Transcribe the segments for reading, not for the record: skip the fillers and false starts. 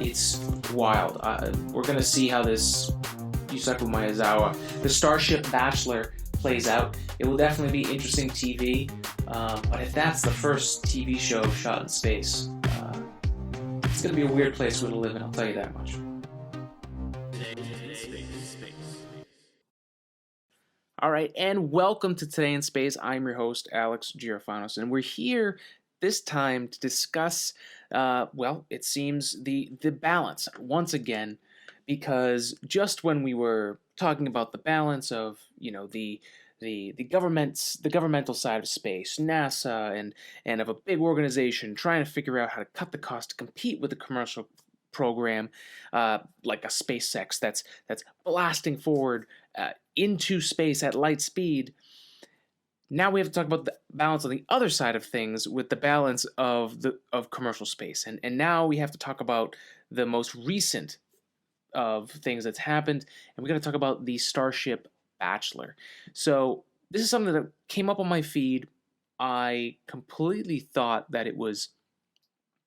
it's wild. We're going to see how this Yusaku Maezawa, the Starship Bachelor, plays out. It will definitely be interesting TV, but if that's the first TV show shot in space, it's going to be a weird place to live in, I'll tell you that much. All right, and welcome to Today in Space. I'm your host, Alex Girofanos, and we're here this time to discuss, it seems the balance once again, because just when we were talking about the balance of, the governmental side of space, NASA, and of a big organization trying to figure out how to cut the cost to compete with the commercial program, like a SpaceX that's blasting forward into space at light speed. Now we have to talk about the balance on the other side of things with the balance of commercial space. And now we have to talk about the most recent of things that's happened, and we're going to talk about the Starship Bachelor. So this is something that came up on my feed. I completely thought that it was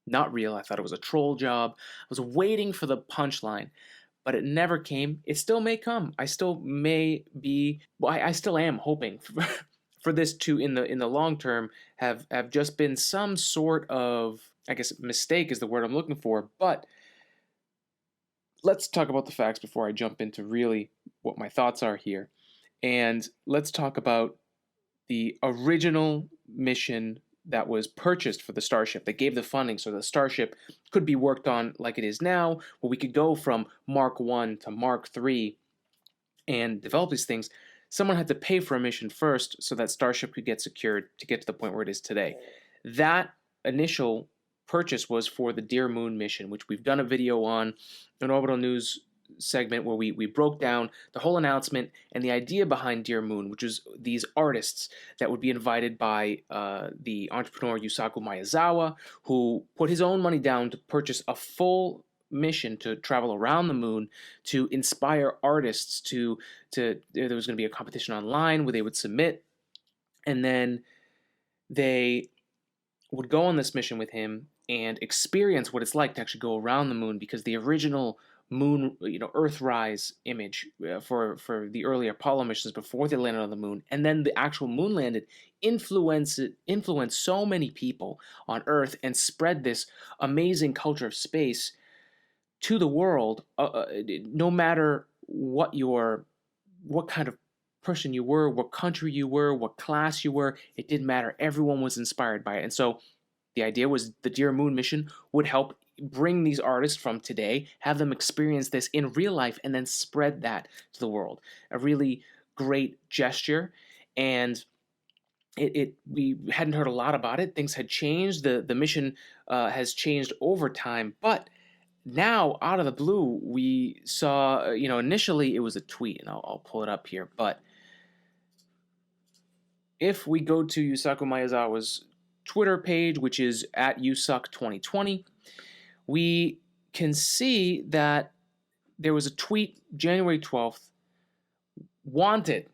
not real. I thought it was a troll job. I was waiting for the punchline, but it never came. It still may come. I still may be. Well, I still am hoping for this to, in the long term, have just been some sort of, I guess, mistake is the word I'm looking for. But let's talk about the facts before I jump into really what my thoughts are here. And let's talk about the original mission that was purchased for the Starship. They gave the funding so the Starship could be worked on like it is now, where we could go from Mark 1 to Mark 3 and develop these things. Someone had to pay for a mission first so that Starship could get secured to get to the point where it is today. That initial purchase was for the Dear Moon mission, which we've done a video on, an Orbital News segment where we broke down the whole announcement and the idea behind Dear Moon, which is these artists that would be invited by the entrepreneur Yusaku Maezawa, who put his own money down to purchase a full mission to travel around the moon to inspire artists to there was going to be a competition online where they would submit, and then they would go on this mission with him and experience what it's like to actually go around the moon, because the original moon, Earthrise image for the early Apollo missions before they landed on the moon, and then the actual moon landed, influenced so many people on Earth and spread this amazing culture of space to the world, no matter what kind of person you were, what country you were, what class you were, it didn't matter. Everyone was inspired by it. And so the idea was the Dear Moon mission would help bring these artists from today, have them experience this in real life, and then spread that to the world. A really great gesture. And we hadn't heard a lot about it. Things had changed. The mission has changed over time, but now, out of the blue, we saw, initially it was a tweet, and I'll pull it up here, but if we go to Yusaku Maezawa's Twitter page, which is at Yusak2020, we can see that there was a tweet January 12th, wanted,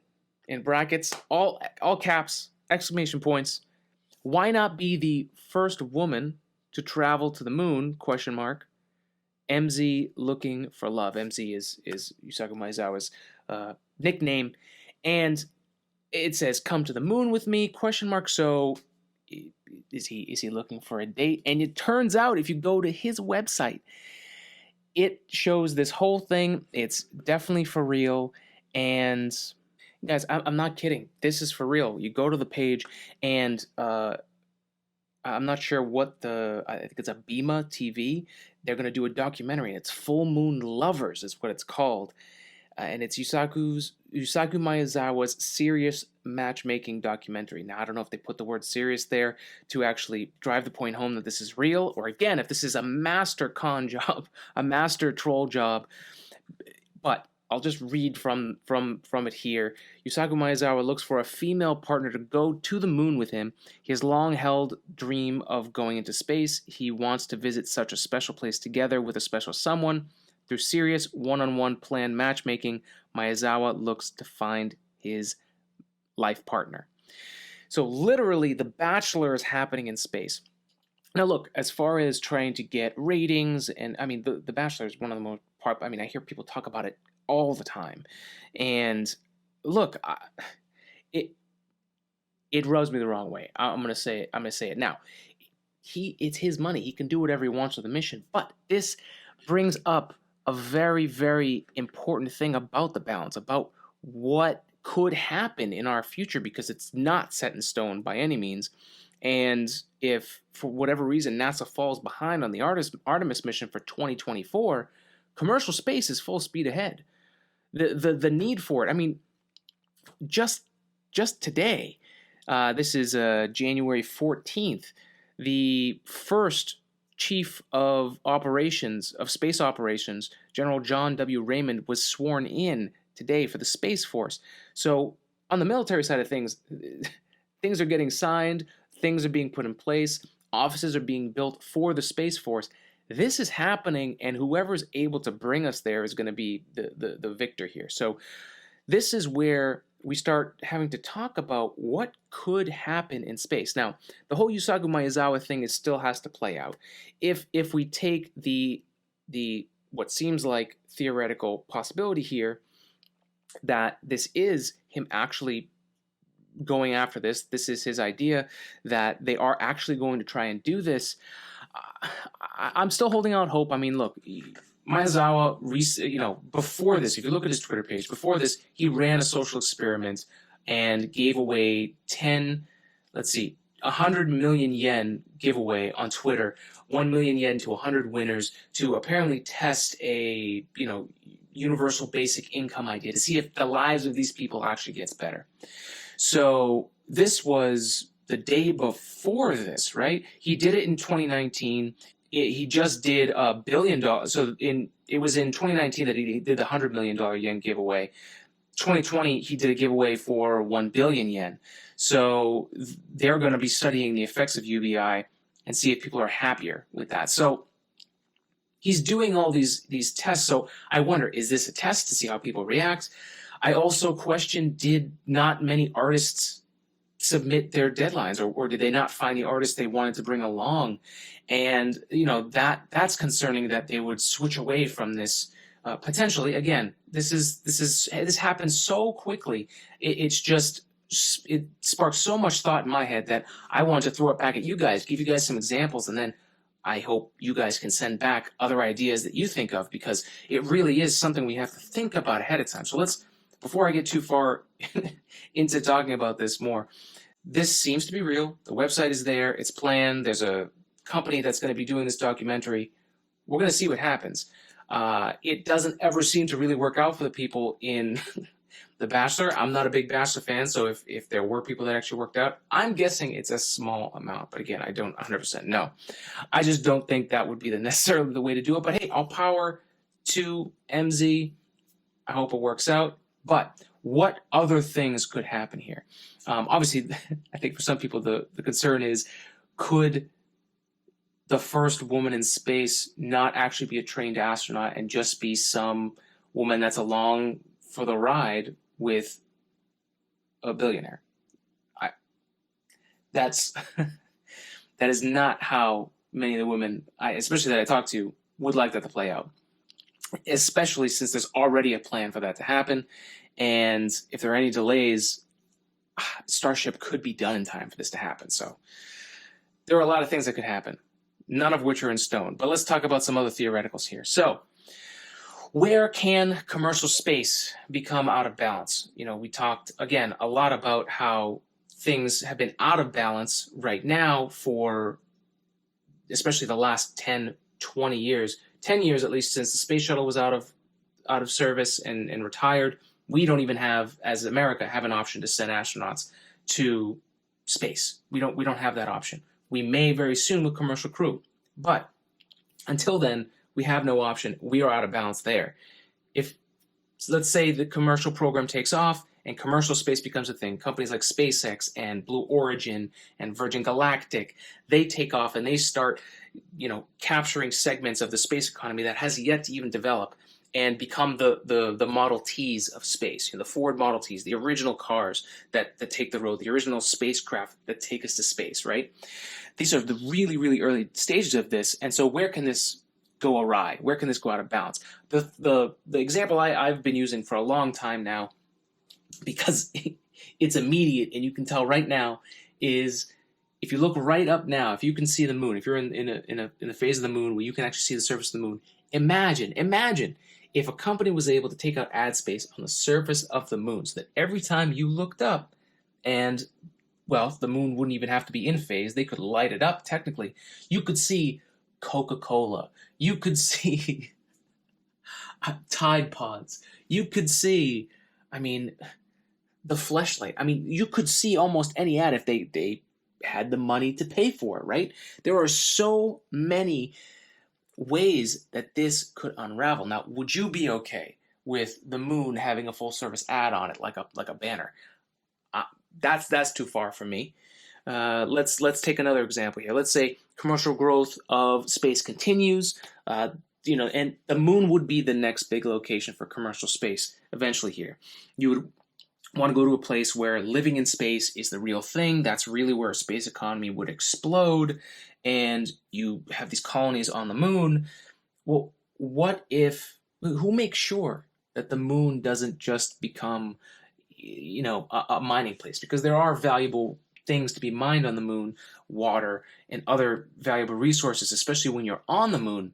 in brackets, all caps, exclamation points, why not be the first woman to travel to the moon, ? MZ looking for love. MZ is Yusaku Maezawa's nickname, and it says, "Come to the moon with me?" ? So is he looking for a date? And it turns out, if you go to his website, it shows this whole thing. It's definitely for real. And guys, I'm not kidding. This is for real. You go to the page, and I'm not sure I think it's a Bima TV. They're going to do a documentary, and it's Full Moon Lovers is what it's called. And it's Yusaku Maezawa's serious matchmaking documentary. Now, I don't know if they put the word serious there to actually drive the point home that this is real, or again, if this is a master con job, a master troll job. But I'll just read from it here. Yusaku Maezawa looks for a female partner to go to the moon with him. His long-held dream of going into space. He wants to visit such a special place together with a special someone. Through serious one-on-one planned matchmaking, Maezawa looks to find his life partner. So literally, The Bachelor is happening in space. Now, look, as far as trying to get ratings, and I mean, the Bachelor is one of the most part. I mean, I hear people talk about it all the time, and look, it it rubs me the wrong way. I'm gonna say it. I'm gonna say it now. It's his money. He can do whatever he wants with the mission. But this brings up a very, very important thing about the balance, about what could happen in our future, because it's not set in stone by any means. And if for whatever reason NASA falls behind on the Artemis mission for 2024, commercial space is full speed ahead. The need for it. I mean, just just today, this is January 14th, the first chief of operations, of space operations, General John W. Raymond, was sworn in today for the Space Force. So on the military side of things, things are getting signed, things are being put in place, offices are being built for the Space Force. This is happening, and whoever's able to bring us there is going to be the victor here. So this is where we start having to talk about what could happen in space. Now, the whole Yusaku Maezawa thing is still has to play out. If we take the what seems like theoretical possibility here, that this is him actually going after this is his idea, that they are actually going to try and do this, I'm still holding out hope. I mean, look, Maezawa, before this, if you look at his Twitter page, before this, he ran a social experiment and gave away 100 million yen giveaway on Twitter, 1 million yen to 100 winners to apparently test a, universal basic income idea to see if the lives of these people actually gets better. So this was the day before this, right? He did it in 2019. He just did $1 billion. So it was in 2019 that he did the $100 million yen giveaway. 2020, he did a giveaway for 1 billion yen. So they're going to be studying the effects of UBI and see if people are happier with that. So he's doing all these tests. So I wonder, is this a test to see how people react? I also question, did not many artists submit their deadlines, or did they not find the artists they wanted to bring along? And that's concerning, that they would switch away from this potentially. Again, this happens so quickly. It sparks so much thought in my head that I wanted to throw it back at you guys, give you guys some examples, and then I hope you guys can send back other ideas that you think of, because it really is something we have to think about ahead of time. So before I get too far into talking about this more, this seems to be real. The website is there. It's planned. There's a company that's going to be doing this documentary. We're going to see what happens. It doesn't ever seem to really work out for the people in The Bachelor. I'm not a big Bachelor fan, so if there were people that actually worked out, I'm guessing it's a small amount. But again, I don't 100% know. I just don't think that would be necessarily the way to do it. But hey, all power to MZ. I hope it works out. But what other things could happen here? Obviously, I think for some people the concern is, could the first woman in space not actually be a trained astronaut and just be some woman that's along for the ride with a billionaire? That is not how many of the women, especially that I talk to, would like that to play out. Especially since there's already a plan for that to happen, and if there are any delays, Starship could be done in time for this to happen. So there are a lot of things that could happen, none of which are in stone. But let's talk about some other theoreticals here. So where can commercial space become out of balance? We talked, again, a lot about how things have been out of balance right now for especially the last 10, 20 years, 10 years at least, since the space shuttle was out of service and retired. We don't even have, as America, have an option to send astronauts to space. We don't have that option. We may very soon with commercial crew, but until then, we have no option. We are out of balance there. If, let's say, the commercial program takes off and commercial space becomes a thing, companies like SpaceX and Blue Origin and Virgin Galactic, they take off and they start, capturing segments of the space economy that has yet to even develop. and become the Model Ts of space, the Ford Model Ts, the original cars that take the road, the original spacecraft that take us to space, right? These are the really, really early stages of this. And so where can this go awry? Where can this go out of balance? The example I've been using for a long time now, because it's immediate and you can tell right now, is if you look right up now, if you can see the moon, if you're in a phase of the moon where you can actually see the surface of the moon, imagine if a company was able to take out ad space on the surface of the moon, so that every time you looked up, and well, the moon wouldn't even have to be in phase, they could light it up technically. You could see Coca-Cola. You could see Tide Pods. You could see, I mean, the Fleshlight. I mean, you could see almost any ad if they had the money to pay for it, right? There are so many ways that this could unravel. Now, would you be okay with the moon having a full service ad on it, like a banner? That's too far for me. Let's take another example here. Let's say commercial growth of space continues. And the moon would be the next big location for commercial space eventually here. You would want to go to a place where living in space is the real thing. That's really where a space economy would explode, and you have these colonies on the moon. Well, who makes sure that the moon doesn't just become, a mining place? Because there are valuable things to be mined on the moon, water and other valuable resources, especially when you're on the moon.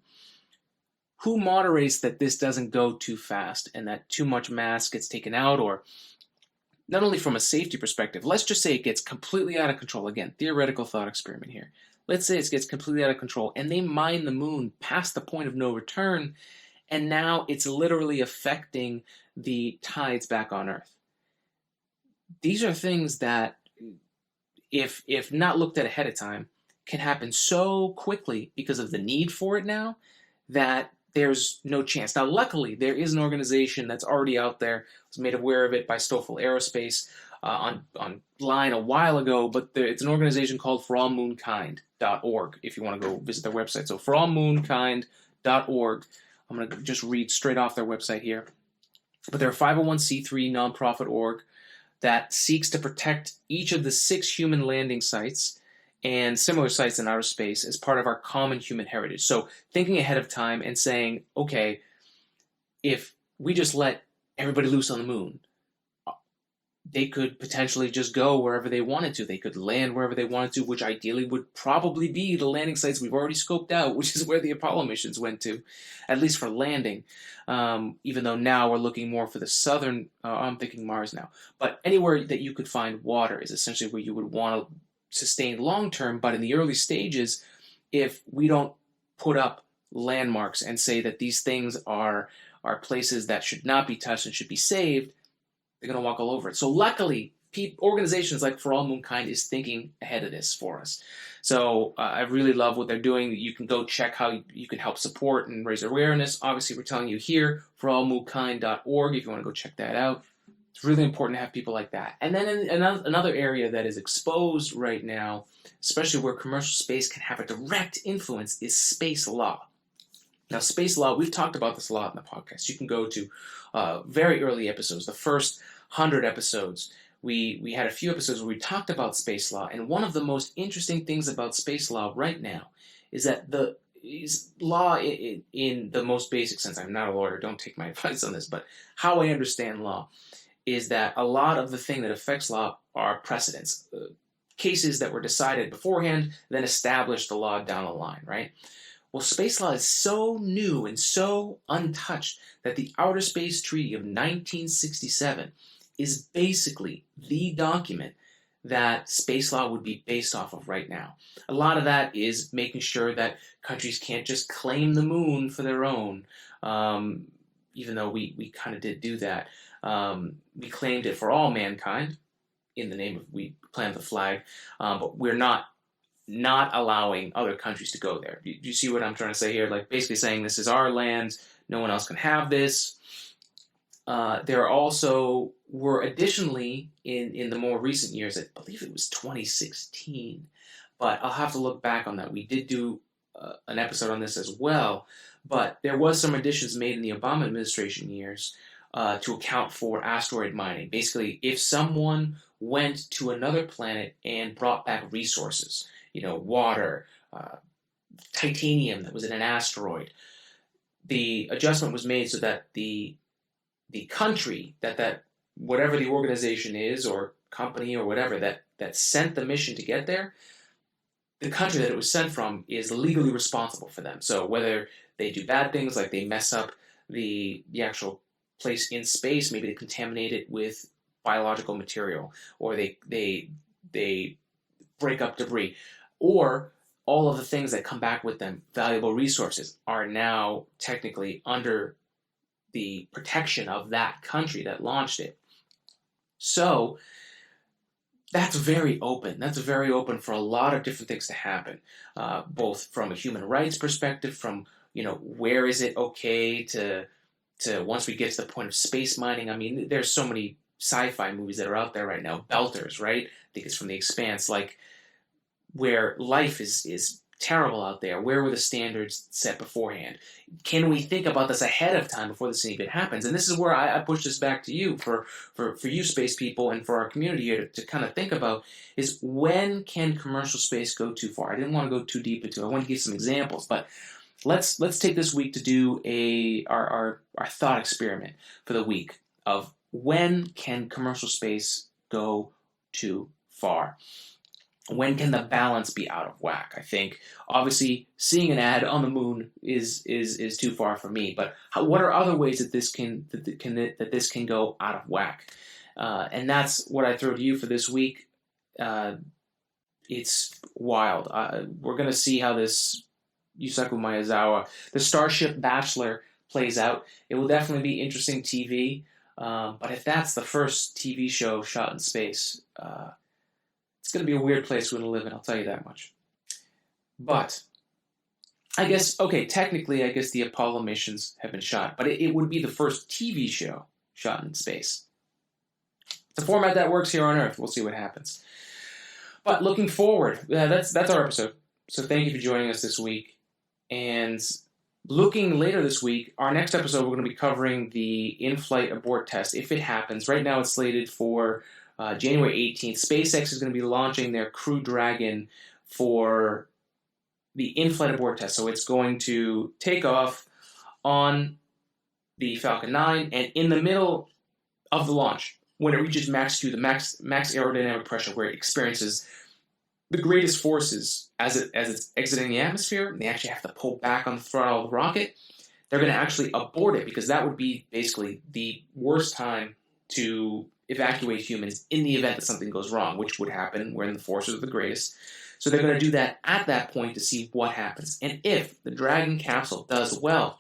Who moderates that this doesn't go too fast and that too much mass gets taken out? Or not only from a safety perspective, let's just say it gets completely out of control. Again, theoretical thought experiment here. Let's say it gets completely out of control and they mine the moon past the point of no return, and now it's literally affecting the tides back on Earth. These are things that, if not looked at ahead of time, can happen so quickly because of the need for it now that there's no chance. Now, luckily, there is an organization that's already out there. I was made aware of it by Stoffel Aerospace online a while ago, but it's an organization called forallmoonkind.org if you want to go visit their website. So forallmoonkind.org. I'm going to just read straight off their website here. But they're a 501c3 nonprofit org that seeks to protect each of the 6 human landing sites and similar sites in outer space as part of our common human heritage. So thinking ahead of time and saying, okay, if we just let everybody loose on the moon, they could potentially just go wherever they wanted to. They could land wherever they wanted to, which ideally would probably be the landing sites we've already scoped out, which is where the Apollo missions went to, at least for landing. Even though now we're looking more for the southern, I'm thinking Mars now. But anywhere that you could find water is essentially where you would want to sustain long-term. But in the early stages, if we don't put up landmarks and say that these things are places that should not be touched and should be saved, they're going to walk all over it. So luckily, organizations like For All Moonkind is thinking ahead of this for us. So I really love what they're doing. You can go check how you can help support and raise awareness. Obviously, we're telling you here, forallmoonkind.org, if you want to go check that out. It's really important to have people like that. And then another area that is exposed right now, especially where commercial space can have a direct influence, is space law. Now, space law, we've talked about this a lot in the podcast. You can go to very early episodes, the first 100 episodes. We had a few episodes where we talked about space law, and one of the most interesting things about space law right now is that the law in the most basic sense, I'm not a lawyer, don't take my advice on this, but how I understand law is that a lot of the thing that affects law are precedents, cases that were decided beforehand, then established the law down the line, right? Well, space law is so new and so untouched that the Outer Space Treaty of 1967 is basically the document that space law would be based off of right now. A lot of that is making sure that countries can't just claim the moon for their own, even though we kind of did do that. We claimed it for all mankind in the name of, we planted the flag, but we're not allowing other countries to go there. Do you see what I'm trying to say here? Like basically saying this is our land, no one else can have this. There also were additionally in the more recent years, I believe it was 2016, but I'll have to look back on that. We did do an episode on this as well, but there was some additions made in the Obama administration years to account for asteroid mining. Basically, if someone went to another planet and brought back resources, water, titanium that was in an asteroid, the adjustment was made so that the country that whatever the organization is or company or whatever that sent the mission to get there, the country that it was sent from is legally responsible for them. So whether they do bad things like they mess up the actual place in space, maybe they contaminate it with biological material, or they break up debris, or all of the things that come back with them, valuable resources, are now technically under the protection of that country that launched it. So that's very open. That's very open for a lot of different things to happen, both from a human rights perspective, from where is it okay to once we get to the point of space mining. I mean, there's so many sci-fi movies that are out there right now. Belters, right? I think it's from The Expanse, like where life is terrible out there. Where were the standards set beforehand? Can we think about this ahead of time before this even happens? And this is where I push this back to you for you space people and for our community here to kind of think about is when can commercial space go too far? I didn't want to go too deep into it. I want to give some examples, but let's take this week to do our thought experiment for the week of when can commercial space go too far? When can the balance be out of whack? I think obviously seeing an ad on the moon is too far for me. But what are other ways that this can go out of whack? And that's what I throw to you for this week. It's wild. We're gonna see how this Yusaku Maezawa, the Starship Bachelor, plays out. It will definitely be interesting TV. But if that's the first TV show shot in space, it's going to be a weird place we're going to live in, I'll tell you that much. But I guess, technically, I guess the Apollo missions have been shot, but it would be the first TV show shot in space. It's a format that works here on Earth. We'll see what happens. But looking forward, that's our episode. So thank you for joining us this week. And looking later this week, our next episode, we're going to be covering the in-flight abort test, if it happens. Right now it's slated for January 18th. SpaceX is going to be launching their Crew Dragon for the in-flight abort test. So it's going to take off on the Falcon 9, and in the middle of the launch, when it reaches max Q, the max aerodynamic pressure, where it experiences the greatest forces as it's exiting the atmosphere, and they actually have to pull back on the throttle of the rocket, they're going to actually abort it, because that would be basically the worst time to evacuate humans in the event that something goes wrong, which would happen when the forces are the greatest. So they're going to do that at that point to see what happens. And if the Dragon capsule does well,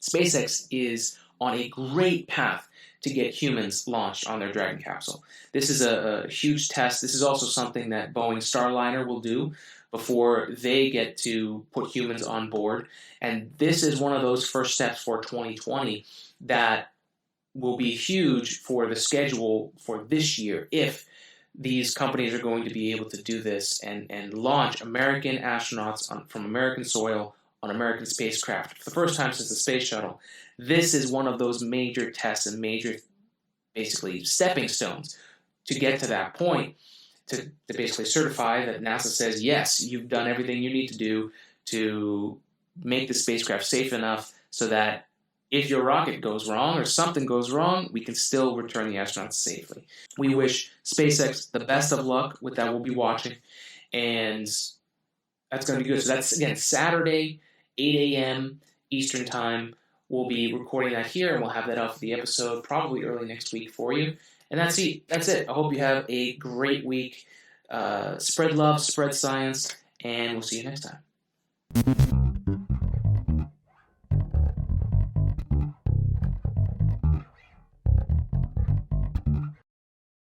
SpaceX is on a great path to get humans launched on their Dragon capsule. This is a huge test. This is also something that Boeing Starliner will do before they get to put humans on board. And this is one of those first steps for 2020 that will be huge for the schedule for this year if these companies are going to be able to do this and launch American astronauts from American soil on American spacecraft for the first time since the space shuttle. This is one of those major tests and major, basically, stepping stones to get to that point, to basically certify that NASA says, yes, you've done everything you need to do to make the spacecraft safe enough so that if your rocket goes wrong or something goes wrong, we can still return the astronauts safely. We wish SpaceX the best of luck with that. We'll be watching, and that's going to be good. So that's, again, Saturday, 8 a.m. Eastern Time. We'll be recording that here, and we'll have that out for the episode probably early next week for you. And that's it. That's it. I hope you have a great week. Spread love, spread science, and we'll see you next time.